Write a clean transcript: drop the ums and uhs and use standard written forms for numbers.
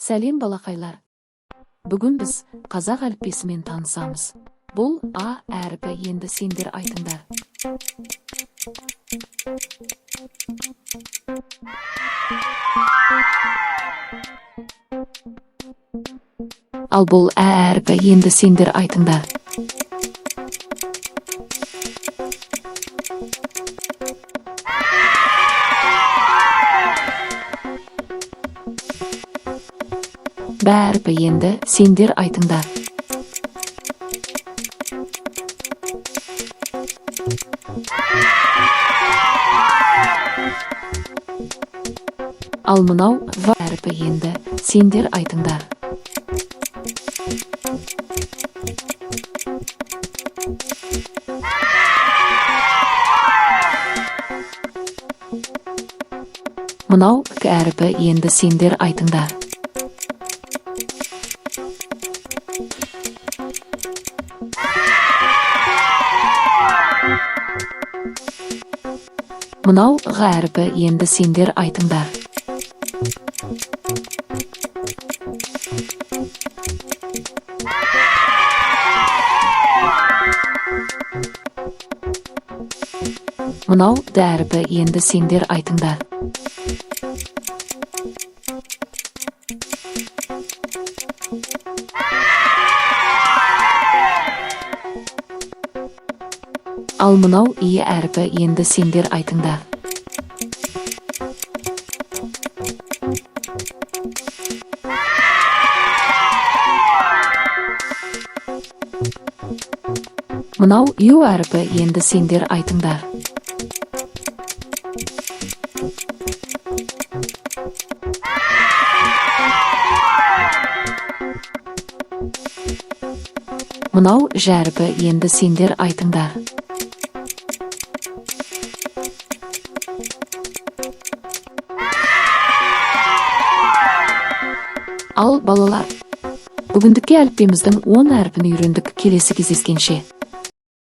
Сәлем балақайлар. Бүгін біз қазақ әліппесімен танысамыз. Бұл А әріпі, енді сендер айтыңдар. Ал бұл Ә әріпі, енді сендер айтыңдар. Б әріпі, енді сендер айтыңдар. Ал мынау В әріпі, енді сендер айтыңдар. Мынау К әріпі, енді сендер айтыңдар. Мынау Ғ әріпі, енді сендер айтыңдар. Мынау Д әріпі, енді сендер айтыңдар. Ал мынау И әріпі, енді сендер айтыңдар. Мынау Ю әріпі, енді сендер айтыңдар. Мынау Ж әріпі, енді сендер айтыңдар. Ал балалар, бүгіндікке әліппеміздің 10 әріпін үйрендік. Келесі кездескенше.